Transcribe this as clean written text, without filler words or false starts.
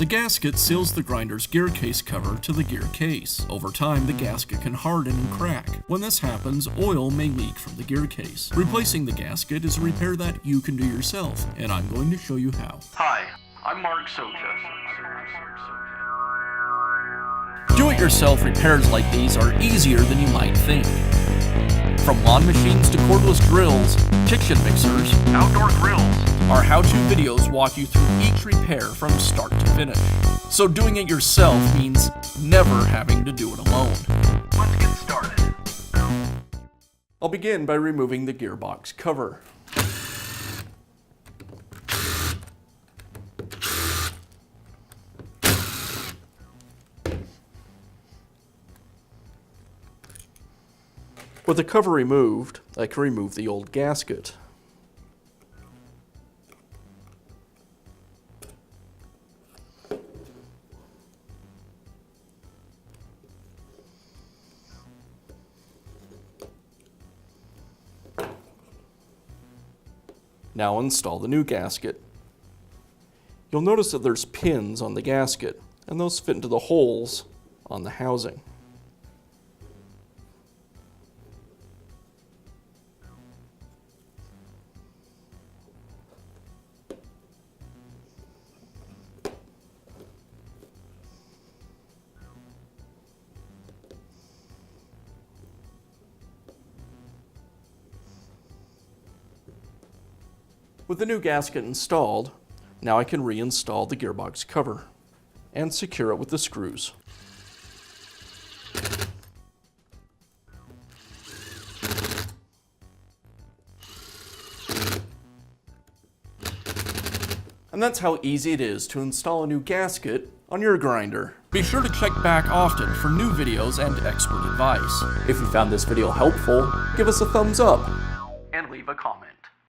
The gasket seals the grinder's gear case cover to the gear case. Over time, the gasket can harden and crack. When this happens, oil may leak from the gear case. Replacing the gasket is a repair that you can do yourself, and I'm going to show you how. Hi, I'm Mark Socha. Do-it-yourself repairs like these are easier than you might think. From lawn machines to cordless drills, kitchen mixers, Outdoor grills. our how-to videos walk you through each repair from start to finish. So doing it yourself means never having to do it alone. Let's get started. I'll begin by removing the gearbox cover. With the cover removed, I can remove the old gasket. Now install the new gasket. You'll notice that there's pins on the gasket, and those fit into the holes on the housing. With the new gasket installed, now I can reinstall the gearbox cover and secure it with the screws. And that's how easy it is to install a new gasket on your grinder. Be sure to check back often for new videos and expert advice. If you found this video helpful, give us a thumbs up And leave a comment.